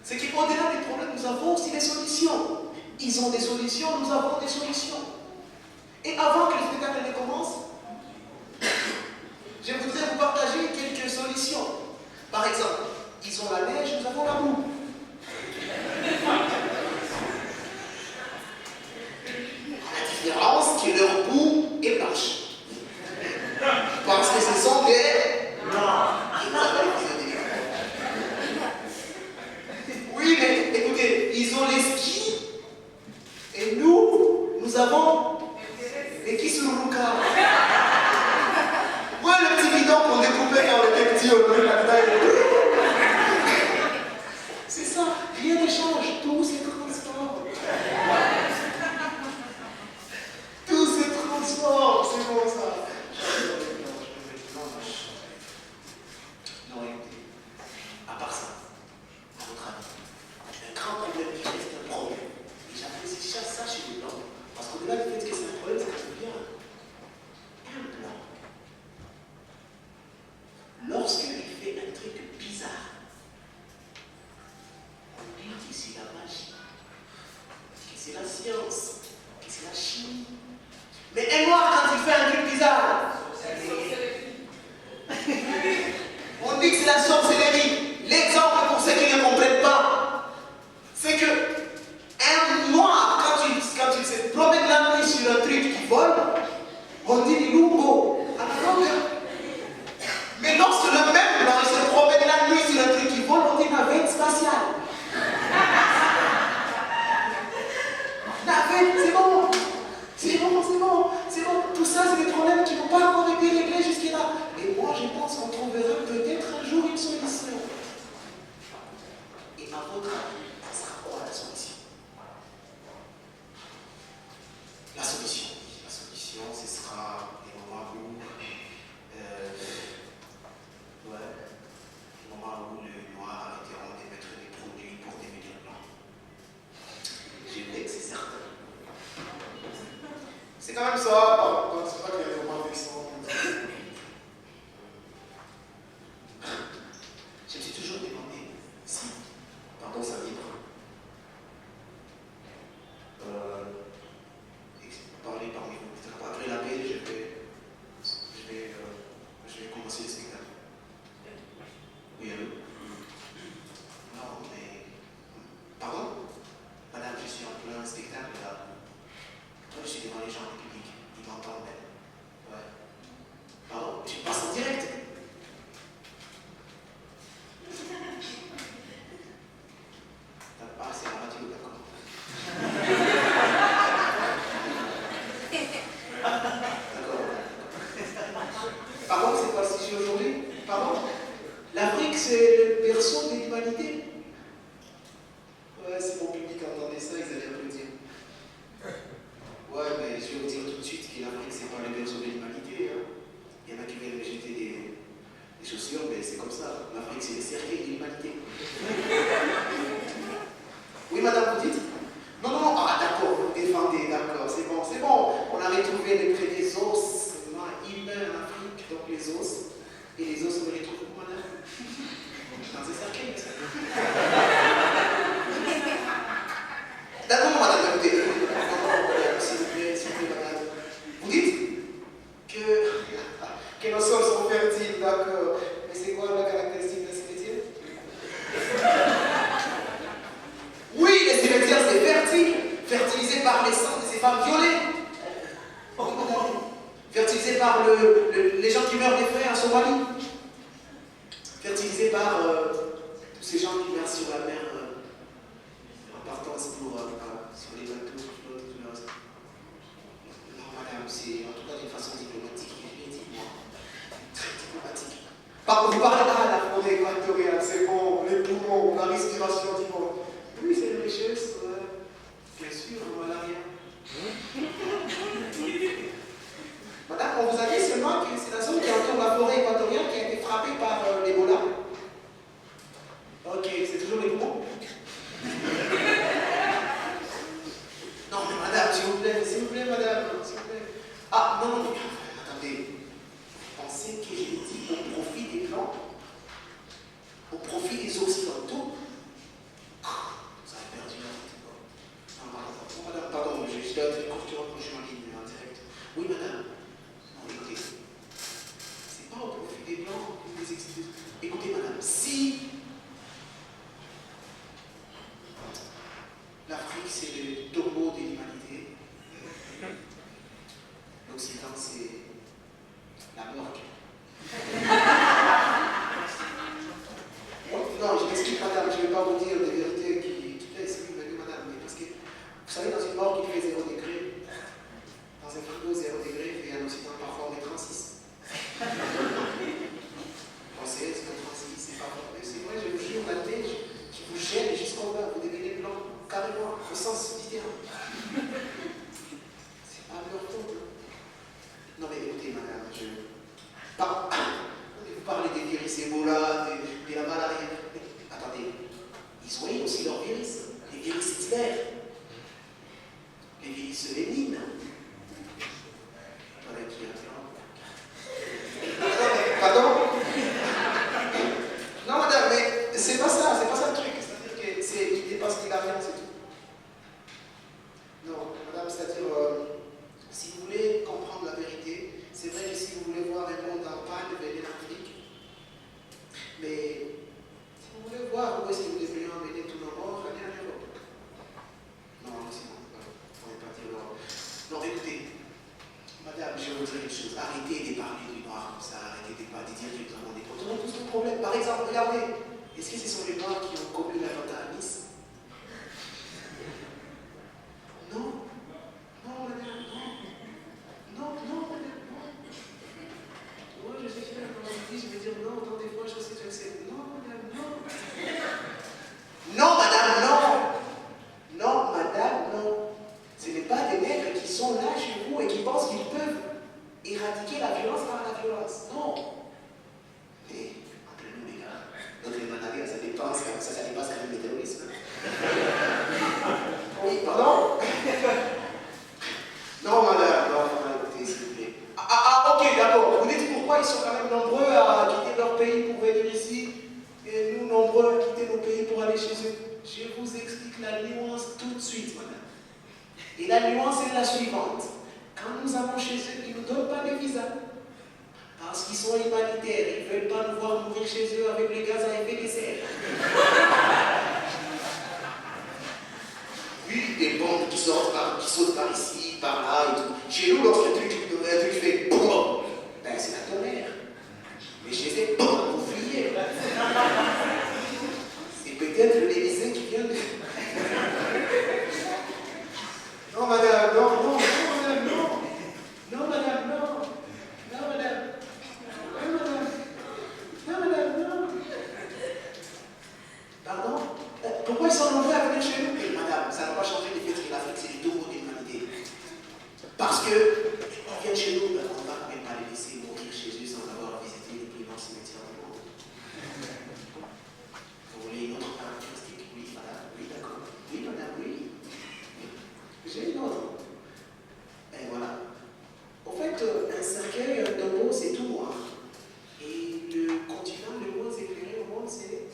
c'est qu'au-delà des problèmes, nous avons aussi des solutions. Ils ont des solutions, nous avons des solutions. Et avant que le spectacle ne commence, je voudrais vous partager quelques solutions. Par exemple, ils ont la neige, nous avons la boue. La différence, c'est que leur boue est blanche. Parce que ce sont des... Oui, mais écoutez, ils ont les skis. Et nous avons les kisuruka. Ouais, le petit bidon qu'on découpait quand on était petit, on avait la taille. C'est ça, rien ne change, tout se transforme. Tout se transforme, c'est bon ça. Non, écoutez, à part ça, à votre avis, un grand problème qui reste un problème. Et j'apprécie ça chez les blancs, parce qu'au-delà du fait que c'est un problème, ça devient un blanc. Lorsqu'il fait un truc bizarre, on dit que c'est la magie, que c'est la science, que c'est la chimie. Mais un noir, quand il fait un truc bizarre, on dit que c'est la sorcellerie. L'exemple pour ceux qui ne comprennent pas, c'est que un noir, quand il se promène la nuit sur un truc qui vole, on dit Lumbo à la longueur. Mais lorsque le même blanc se promène la nuit sur un truc qui vole, on dit navette spatiale. Navette, c'est bon. C'est bon, c'est bon, c'est bon. Tout ça, c'est des problèmes qui n'ont pas encore été réglés jusque-là. Et moi, je pense qu'on trouvera peut-être un jour une solution. Et à votre avis, ça sera quoi la solution? La solution, ce sera des moments où le moment où le noir arrêteront de mettre des produits pour devenir blanc. Je sais que c'est certain. C'est quand même ça. Donc, c'est pas qu'il y a des moments vexants. Je me suis toujours demandé si, pendant sa libre, parler parmi vous. Après l'appel, je vais commencer le spectacle. Oui, allô? Non, mais... Pardon? Madame, je suis en plein spectacle là. Moi, je suis devant les gens du public. Ils m'entendent même. Ouais. Pardon? Je passe en direct. femmes violées. Fertilisées par les gens qui meurent des frais en Somalie. Fertilisées par tous ces gens qui meurent sur la mer en partance pour sur les bateaux, tout le reste. Non, madame, c'est en tout cas d'une façon diplomatique, je l'ai dit, moi. Très diplomatique. Vous parlez là à la forêt équatoriale, c'est bon, les poumons, la respiration, du monde. Oui, c'est une richesse, bien sûr, voilà rien. Madame, on vous a dit seulement que c'est la zone qui entoure la forêt équatoriale qui a été frappée par l'Ebola. Ok, c'est toujours les poumons. Non, mais madame, s'il vous plaît, madame, s'il vous plaît. Ah, non, non, attendez. Vous pensez que j'ai dit au profit des Blancs, au profit des Occidentaux? Ça a perdu la tête. Non, madame, pardon, je dois être courtois quand je suis en ligne, en direct. Oui, madame. Non, écoutez. C'est pas au profit des Blancs ou des Occidentaux. Écoutez, madame, si l'Afrique, c'est le tombeau de l'humanité, l'Occident, c'est la morgue. Non, je m'explique, madame, je ne vais pas vous dire des vérités qui laissent, madame, mais parce que, vous savez, dans une morgue, il fait 0 degré, dans un frigo, 0 degré, et en Occident, parfois, on est 36. Pensez, c'est 36, c'est pas vrai. C'est vrai, je vous jure, la neige qui vous gèle jusqu'en bas, vous devenez blanc, carrément, au sens du terme. C'est pas leur faute. Non, mais écoutez, madame, vous parlez des virus Ebola, de la malaria. Mais, attendez, ils ont eu aussi leurs virus. Les virus Hitler, les virus Lénine. Attendez, qui a pardon? Non, madame, mais c'est pas ça le truc. C'est-à-dire que il dépasse l'Ariane, c'est tout. Non, madame, c'est-à-dire, si vous voulez comprendre la vérité, c'est vrai que si vous voulez voir un monde en panne, venez en Afrique. Mais si vous voulez voir où est-ce que vous devriez emmener tous nos morts, allez en Europe. Non, c'est bon, on n'est pas dire non. Non, écoutez, madame, je vais vous dire une chose. Arrêtez de parler du noir comme ça, arrêtez de dire que tout le monde est contre. On a tous nos problèmes. Par exemple, regardez, est-ce que ce sont les noirs qui ont commis l'attentat à Nice? Non. Non, madame, non. Non, madame, non. Moi, je sais que quand on dit, je vais dire non, autant des fois, je sais que je sais. Non, madame, non. Non, madame, non. Non, madame, non. Ce n'est pas des nègres qui sont là chez vous et qui pensent qu'ils peuvent éradiquer la violence par la violence. Non. Mais, entre nous, les gars, notre malaria, ça dépasse quand même le terrorisme. Oui, pardon? Non, madame, non, écoutez, s'il vous plaît. Ok, d'accord. Vous dites pourquoi ils sont quand même nombreux à quitter leur pays pour venir ici et nous nombreux à quitter nos pays pour aller chez eux. Je vous explique la nuance tout de suite, madame. Et la nuance est la suivante. Quand nous allons chez eux, ils ne nous donnent pas de visa. Parce qu'ils sont humanitaires. Ils ne veulent pas nous voir mourir chez eux avec les gaz à effet de serre. Oui, des bombes qui sautent par ici, par là et tout. Chez nous, lorsque un truc fait boum, ben c'est la tonnerre. Mais chez eux, boum, vous fuyez. C'est peut-être l'Élysée qui vient de... Non, madame, non, madame, non. Non, madame, non. Non, madame. Non, madame. Non, madame, non. Pardon? Pourquoi ils sont nombreux à venir chez nous? Mais madame, ça n'a pas changé le fait que l'Afrique, c'est le tombeau de l'humanité. Parce que, on vient chez nous, on ne va même pas les laisser mourir chez eux sans avoir visité les plus grands cimetières du monde. Vous voulez une autre caractéristique? Oui, madame, oui, d'accord. Oui, madame, oui. J'ai une autre. Et voilà. En fait, un cercueil, un tombeau, c'est tout noir. Et le continent le moins éclairé au monde, c'est...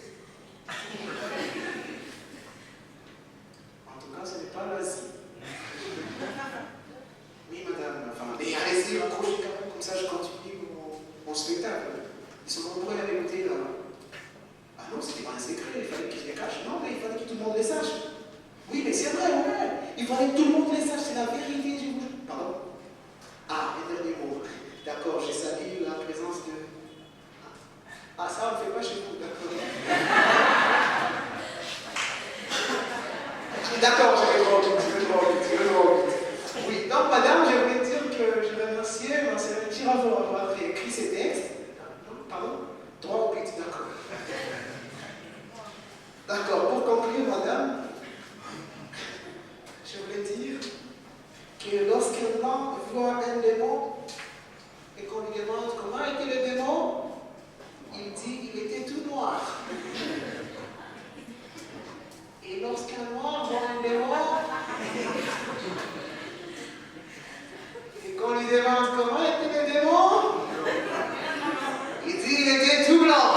D'accord, je vais trop vite. Oui, donc madame, je voulais dire que je remercie Marcelin Tirard pour avoir écrit ces textes. Pardon? 3 ou 8, d'accord. D'accord, pour conclure, madame, je voulais dire que lorsqu'un homme voit un démon et qu'on lui demande comment était le démon, il dit qu'il était tout noir. Et lorsqu'un noir voit un démon et qu'on lui demande comment était le démon, il dit qu'il était tout blanc.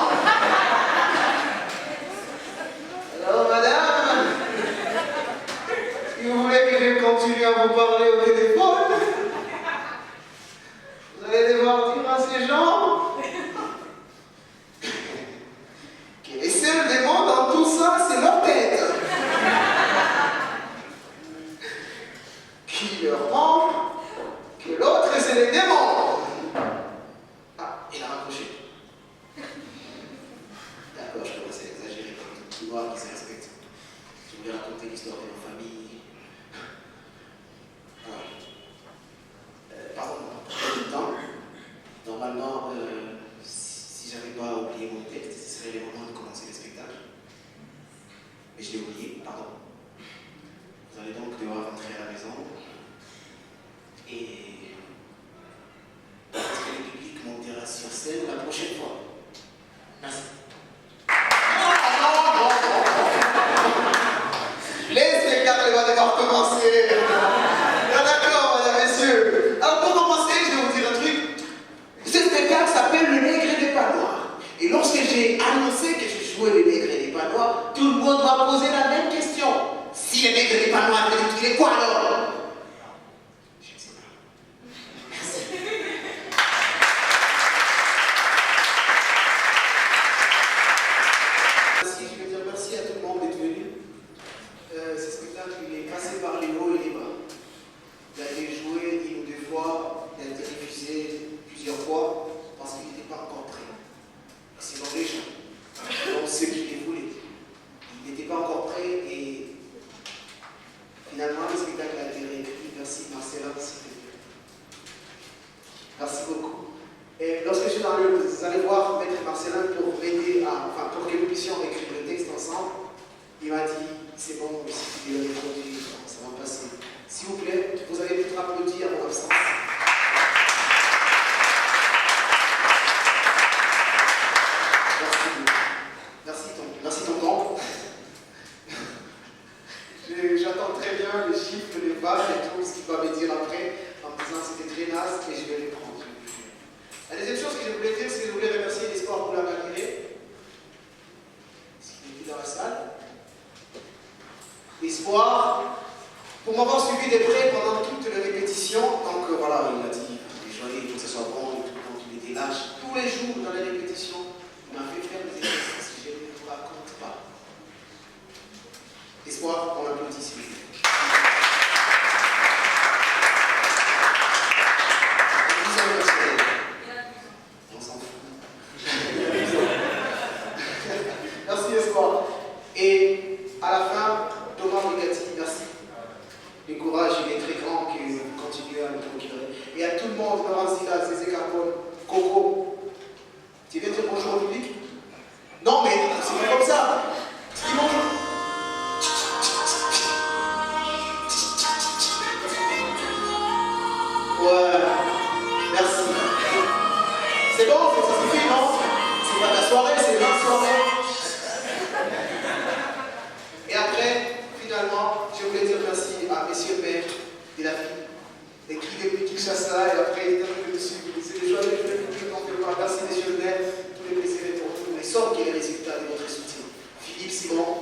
Alors madame, si vous voulez que je continue à vous parler au téléphone, vous allez devoir dire à ces gens que les seuls démons dans tout ça, c'est leur tête. Qui leur ment que l'autre, c'est les démons. Ah, il a raccroché. D'accord, je commence à exagérer comme tout petit noir qui se respecte. Je voulais raconter l'histoire de ma famille. Pardon, pas du temps. Normalement, si j'avais pas oublié mon texte, ce serait le moment de commencer le spectacle. Mais je l'ai oublié, pardon. Vous allez donc devoir rentrer à la maison. Et peut-être que le public montera sur scène la prochaine fois. Merci. Les spectacles vont devoir commencer. D'accord, madame, messieurs. Alors pour commencer, je vais vous dire un truc. Ce spectacle s'appelle Le Nègre et les Pas Noirs. Et lorsque j'ai annoncé que je jouais Le Nègre et les Pas Noirs, tout le monde m'a posé la même question. Si le nègre n'est pas noir, il est quoi alors? Je ne sais pas. Merci. Merci, je veux dire merci à tout le monde d'être venu. Ce spectacle, il est passé par les hauts et les bas. Il a été joué 1 ou 2 fois, il a été diffusé plusieurs fois, parce qu'il n'était pas encore prêt. C'est dans les gens, dans ceux qui les voulaient. Il n'était pas encore prêt et finalement le spectacle a été réécrit. Merci Marcelin, s'il te plaît. Merci beaucoup. Et lorsque je suis dans le, vous allez voir Maître Marcelin pour m'aider pour que nous puissions écrire le texte ensemble, il m'a dit c'est bon, si tu veux le produire, ça va passer. S'il vous plaît, vous allez peut-être applaudir à mon absence. Merci tonton. J'attends très bien les chiffres, les vaches et tout ce qu'il va me dire après, en me disant que c'était très naze et je vais les prendre. La deuxième chose que je voulais dire, c'est que je voulais remercier l'Espoir pour la Matinée, qui est dans la salle. Espoir, pour m'avoir suivi de près pendant toutes les répétitions. Donc voilà, il a dit, il joyeux, il faut que ce soit bon, et tout, donc il était lâche. Tous les jours dans les répétitions, il m'a fait faire des exercices que je ne vous raconte pas. Espoir, on l'applaudit s'il vous plaît. On s'en fout. Merci Espoir. Et à la fin, Thomas Brigati, merci. Le courage, il est très grand que vous continuez à nous procurer. Et à tout le monde, Laurent Zila, Zézé Carbone, Coco, tu viens dire bonjour au public? Non, mais c'est pas comme ça. Dis bonjour. Ouais, merci. C'est bon, ça suffit, non? C'est pas ta soirée, c'est ma soirée. Et après, finalement, je voulais dire merci à Monsieur le maire de la ville, écrit depuis Kinshasa, et après il est arrivé dessus. C'est des joyeux publics qu'on fait pas. Merci Monsieur le maire, tous les plaisirs pour vous, les sommes qui est le résultat de votre soutien. Philippe Simon,